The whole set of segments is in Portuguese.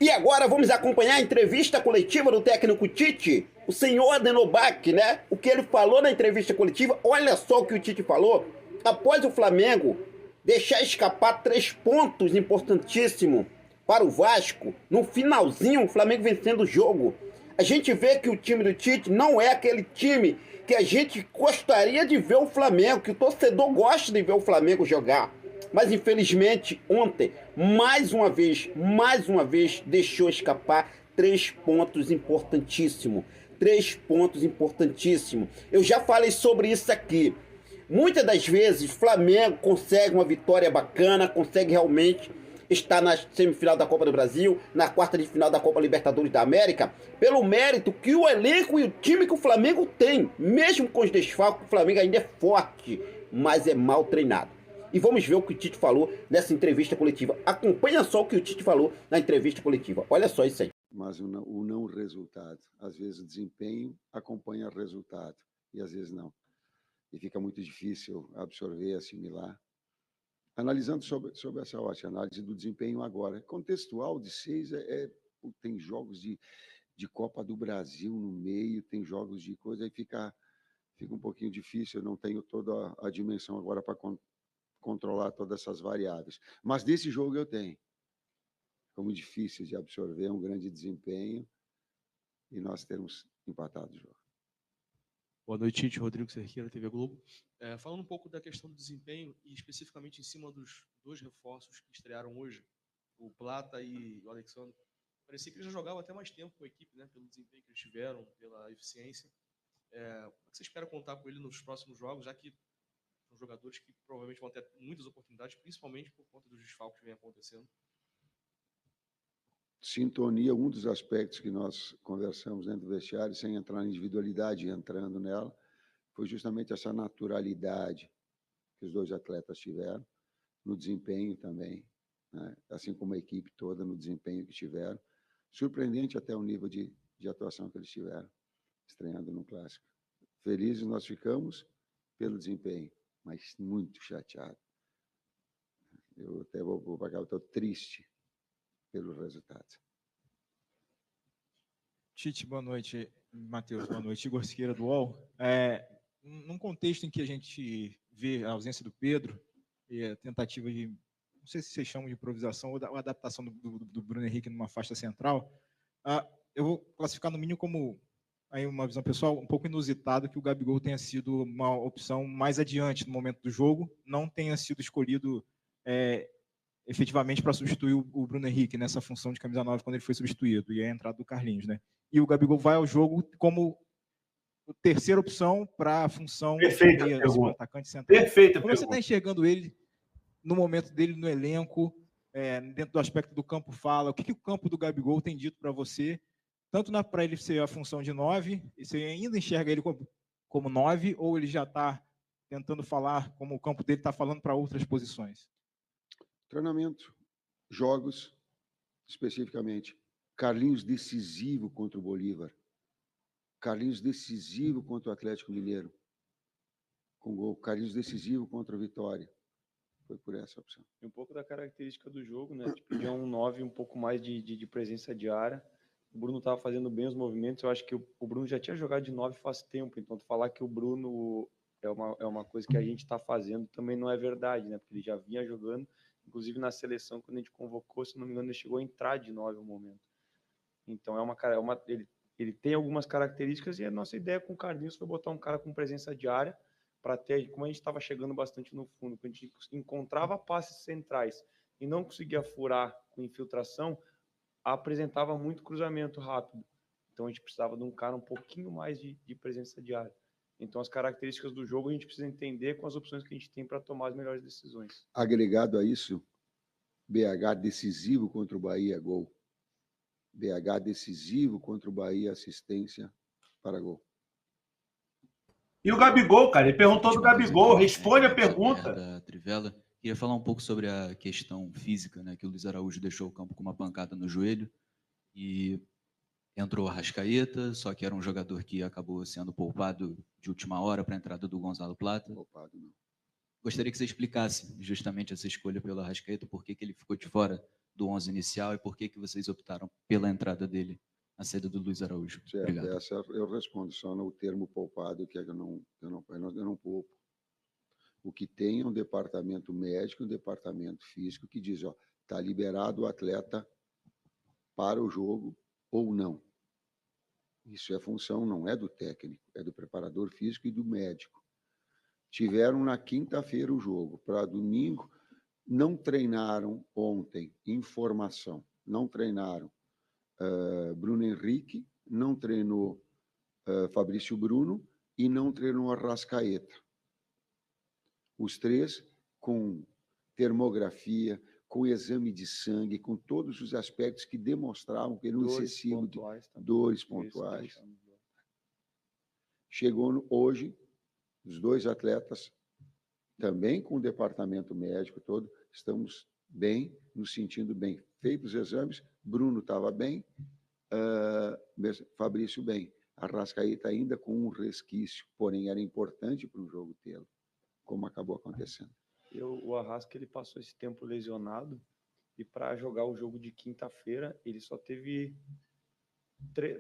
E agora vamos acompanhar a entrevista coletiva do técnico Tite, o senhor Adenobach, né? O que ele falou na entrevista coletiva, olha só o que o Tite falou. Após o Flamengo deixar escapar 3 pontos importantíssimos para o Vasco, no finalzinho o Flamengo vencendo o jogo. A gente vê que o time do Tite não é aquele time que a gente gostaria de ver o Flamengo, que o torcedor gosta de ver o Flamengo jogar. Mas infelizmente ontem, mais uma vez, deixou escapar 3 pontos importantíssimos. 3 pontos importantíssimos. Eu já falei sobre isso aqui. Muitas das vezes o Flamengo consegue uma vitória bacana, consegue realmente estar na semifinal da Copa do Brasil, na quarta de final da Copa Libertadores da América, pelo mérito que o elenco e o time que o Flamengo tem. Mesmo com os desfalques, o Flamengo ainda é forte, mas é mal treinado. E vamos ver o que o Tite falou nessa entrevista coletiva. Acompanha só o que o Tite falou na entrevista coletiva. Olha só isso aí. Mas o não resultado. Às vezes o desempenho acompanha o resultado e às vezes não. E fica muito difícil absorver, assimilar. Analisando sobre essa ótica, análise do desempenho agora. Contextual de 6 tem jogos de Copa do Brasil no meio, tem jogos de coisa, aí fica um pouquinho difícil. Eu não tenho toda a dimensão agora para controlar todas essas variáveis. Mas desse jogo eu tenho. Como difícil de absorver, um grande desempenho e nós termos empatado o jogo. Boa noite, Tite. Rodrigo Cerqueira, TV Globo. Falando um pouco da questão do desempenho e especificamente em cima dos 2 reforços que estrearam hoje, o Plata e o Alexandre, parecia que eles já jogavam até mais tempo com a equipe, né, pelo desempenho que eles tiveram, pela eficiência. Como é que você espera contar com ele nos próximos jogos, já que são jogadores que provavelmente vão ter muitas oportunidades, principalmente por conta dos desfalques que vem acontecendo? Sintonia, um dos aspectos que nós conversamos dentro do vestiário, sem entrar na individualidade, entrando nela, foi justamente essa naturalidade que os 2 atletas tiveram, no desempenho também, né? Assim como a equipe toda, no desempenho que tiveram. Surpreendente até o nível de atuação que eles tiveram, estreando no Clássico. Felizes nós ficamos pelo desempenho, mas muito chateado. Eu até vou pagar, eu estou triste pelo resultado. Tite, boa noite. Matheus, boa noite. Igor Siqueira, do UOL. Num contexto em que a gente vê a ausência do Pedro e a tentativa de, não sei se vocês chamam de improvisação ou adaptação do Bruno Henrique numa faixa central, eu vou classificar no mínimo como aí uma visão pessoal um pouco inusitado que o Gabigol tenha sido uma opção mais adiante no momento do jogo, não tenha sido escolhido efetivamente para substituir o Bruno Henrique nessa função de camisa 9 quando ele foi substituído, e a entrada do Carlinhos, né? E o Gabigol vai ao jogo como a terceira opção para a função de atacante central. Perfeita Como você está enxergando ele no momento dele no elenco, dentro do aspecto do campo fala? O que o campo do Gabigol tem dito para você, tanto para ele ser a função de 9, e você ainda enxerga ele como 9, ou ele já está tentando falar como o campo dele está falando para outras posições? Treinamento, jogos, especificamente. Carlinhos decisivo contra o Bolívar. Carlinhos decisivo contra o Atlético Mineiro, com gol. Carlinhos decisivo contra a Vitória. Foi por essa opção. Um pouco da característica do jogo, né? De pedir um 9, um pouco mais de presença de área. O Bruno estava fazendo bem os movimentos. Eu acho que o Bruno já tinha jogado de 9 faz tempo. Então, falar que o Bruno é uma coisa que a gente está fazendo também não é verdade, né? Porque ele já vinha jogando. Inclusive, na seleção, quando a gente convocou, se não me engano, ele chegou a entrar de 9 no momento. Então, ele tem algumas características e a nossa ideia com o Carlinhos foi botar um cara com presença de área para ter, como a gente estava chegando bastante no fundo, quando a gente encontrava passes centrais e não conseguia furar com infiltração, apresentava muito cruzamento rápido. Então, a gente precisava de um cara um pouquinho mais de presença de área. Então, as características do jogo a gente precisa entender com as opções que a gente tem para tomar as melhores decisões. Agregado a isso, BH decisivo contra o Bahia, gol. BH decisivo contra o Bahia, assistência para gol. E o Gabigol, cara, ele perguntou do Gabigol, responde a pergunta. Da Trivela. Queria falar um pouco sobre a questão física, né, que o Luiz Araújo deixou o campo com uma pancada no joelho e entrou o Arrascaeta, só que era um jogador que acabou sendo poupado de última hora para a entrada do Gonzalo Plata. Poupado, não. Gostaria que você explicasse justamente essa escolha pelo Arrascaeta, por que ele ficou de fora do 11 inicial e por que vocês optaram pela entrada dele na saída do Luiz Araújo? Certo, Obrigado. essa eu respondo só no termo poupado, que eu não poupo. O que tem é um departamento médico, um departamento físico que diz, ó, está liberado o atleta para o jogo ou não. Isso é função, não é do técnico, é do preparador físico e do médico. Tiveram na quinta-feira o jogo, para domingo, não treinaram ontem, informação, não treinaram Bruno Henrique, não treinou Fabrício Bruno e não treinou Arrascaeta. Os três com termografia, com exame de sangue, com todos os aspectos que demonstravam que não excessivo de dores pontuais. Chegou hoje, os dois atletas, também com o departamento médico todo, estamos bem, nos sentindo bem. Feitos os exames, Bruno estava bem, Fabrício bem. Arrascaeta ainda com um resquício, porém era importante para o jogo tê-lo, como acabou acontecendo. O Arrasca, ele passou esse tempo lesionado e para jogar o jogo de quinta-feira, ele só teve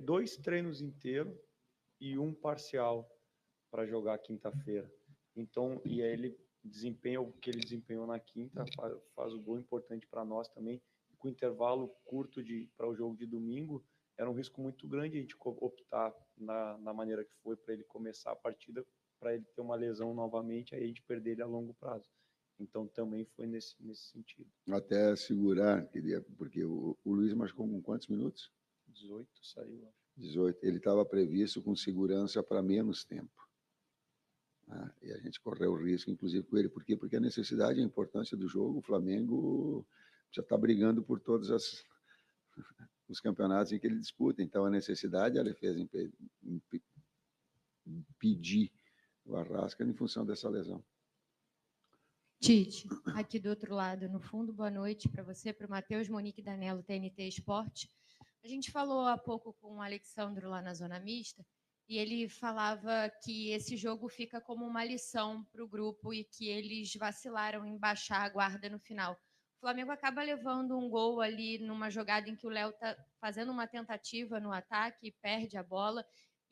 2 treinos inteiros e um parcial para jogar quinta-feira. Então, e aí ele desempenha o que ele desempenhou na quinta, faz o gol importante para nós também. Com intervalo curto para o jogo de domingo, era um risco muito grande a gente optar na maneira que foi para ele começar a partida, para ele ter uma lesão novamente, aí a gente perder ele a longo prazo. Então, também foi nesse sentido. Até segurar, porque o Luiz machucou com quantos minutos? 18 saiu, acho. 18. Ele estava previsto com segurança para menos tempo. E a gente correu o risco, inclusive, com ele. Por quê? Porque a necessidade e a importância do jogo, o Flamengo já está brigando por todos os campeonatos em que ele disputa. Então, a necessidade, ela fez impedir o Arrasca em função dessa lesão. Tite, aqui do outro lado, no fundo, boa noite para você, para o Matheus Monique Danello, TNT Esporte. A gente falou há pouco com o Alexandro lá na Zona Mista, e ele falava que esse jogo fica como uma lição para o grupo e que eles vacilaram em baixar a guarda no final. O Flamengo acaba levando um gol ali numa jogada em que o Léo está fazendo uma tentativa no ataque e perde a bola,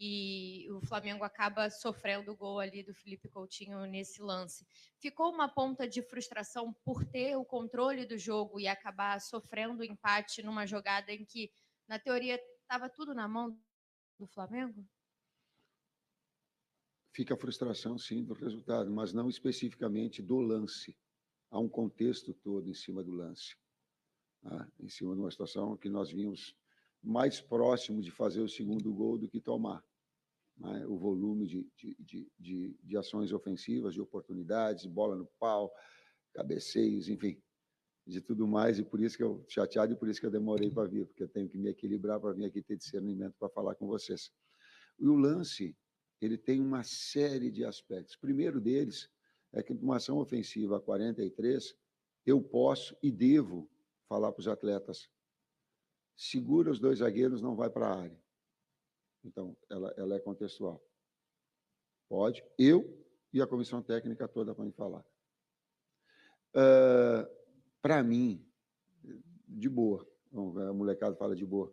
e o Flamengo acaba sofrendo o gol ali do Felipe Coutinho nesse lance. Ficou uma ponta de frustração por ter o controle do jogo e acabar sofrendo o empate numa jogada em que, na teoria, estava tudo na mão do Flamengo? Fica a frustração, sim, do resultado, mas não especificamente do lance. Há um contexto todo em cima do lance. Em cima de uma situação que nós vimos mais próximo de fazer o segundo gol do que tomar. O volume de ações ofensivas, de oportunidades, bola no pau, cabeceios, enfim, de tudo mais, e por isso que eu chateado e por isso que eu demorei para vir, porque eu tenho que me equilibrar para vir aqui ter discernimento para falar com vocês. E o lance, ele tem uma série de aspectos. O primeiro deles é que numa ação ofensiva a 43, eu posso e devo falar para os atletas: segura os 2 zagueiros, não vai para a área. Então, ela é contextual. Pode, eu e a comissão técnica toda podem falar. Para mim, de boa, a molecada fala de boa,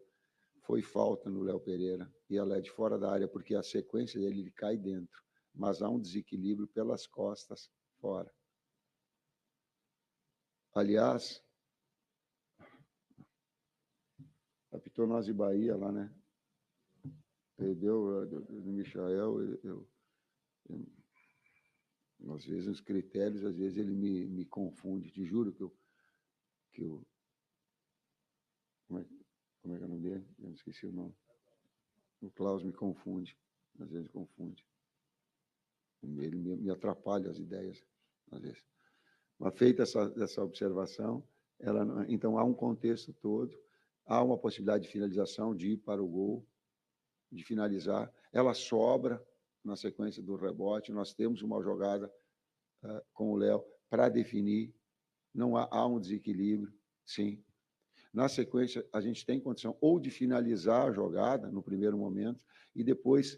foi falta no Léo Pereira, e ela é de fora da área, porque a sequência dele ele cai dentro, mas há um desequilíbrio pelas costas, fora. Aliás, apitou nós de Bahia lá, né? Ele deu do Michael, às vezes os critérios, às vezes ele me confunde, te juro que eu como é que é o nome dele? Eu esqueci o nome. O Klaus me confunde, às vezes confunde. Ele me atrapalha as ideias, às vezes. Mas feita essa observação, então há um contexto todo, há uma possibilidade de finalização, de ir para o gol, de finalizar. Ela sobra na sequência do rebote. Nós temos uma jogada com o Léo para definir. Não há um desequilíbrio, sim. Na sequência, a gente tem condição ou de finalizar a jogada no primeiro momento e depois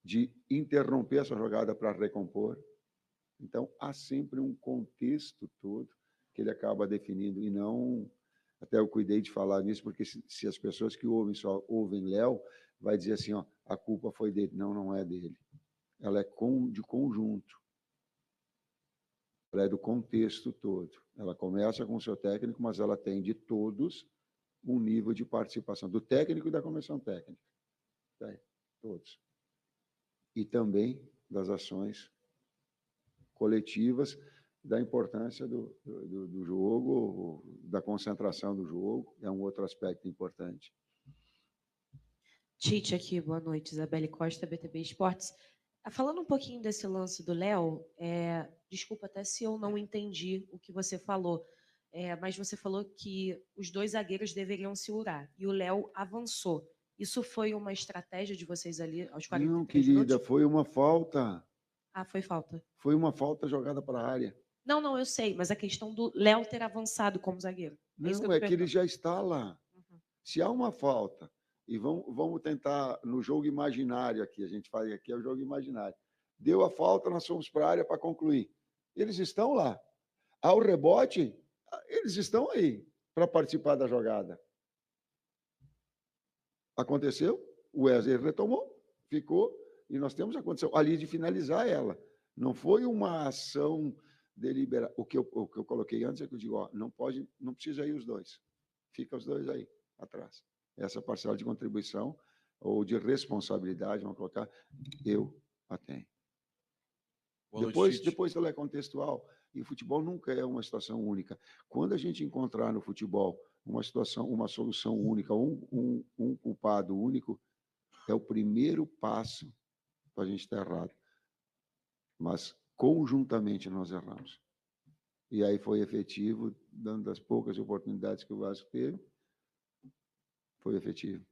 de interromper essa jogada para recompor. Então, há sempre um contexto todo que ele acaba definindo, e não... Até eu cuidei de falar nisso, porque se as pessoas que ouvem só ouvem Léo, vai dizer assim, ó, a culpa foi dele. Não, não é dele. Ela é de conjunto. Ela é do contexto todo. Ela começa com o seu técnico, mas ela tem de todos um nível de participação, do técnico e da comissão técnica. Tá? Todos. E também das ações coletivas, da importância do jogo, da concentração do jogo, é um outro aspecto importante. Tite aqui, boa noite, Isabelle Costa, BTB Esportes. Falando um pouquinho desse lance do Léo, desculpa até se eu não entendi o que você falou, mas você falou que os dois zagueiros deveriam segurar, e o Léo avançou. Isso foi uma estratégia de vocês ali aos 43 Não, querida, minutos? foi uma falta. Ah, foi falta. Foi uma falta jogada para a área. Não, eu sei, mas a questão do Léo ter avançado como zagueiro. Não, é que ele já está lá. Uhum. Se há uma falta, e vamos tentar no jogo imaginário aqui, a gente faz aqui é o jogo imaginário. Deu a falta, nós fomos para a área para concluir. Eles estão lá. Ao rebote, eles estão aí para participar da jogada. Aconteceu, o Wesley retomou, ficou, e nós temos a condição ali de finalizar ela. Não foi uma ação deliberada. O que eu coloquei antes é que eu digo, ó, não precisa ir os dois. Fica os dois aí, atrás. Essa parcela de contribuição ou de responsabilidade, vamos colocar, eu a tenho. Depois ela é contextual, e o futebol nunca é uma situação única. Quando a gente encontrar no futebol uma situação, uma solução única, um culpado único, é o primeiro passo para a gente estar errado. Mas conjuntamente nós erramos. E aí foi efetivo, dando das poucas oportunidades que o Vasco teve, foi efetivo.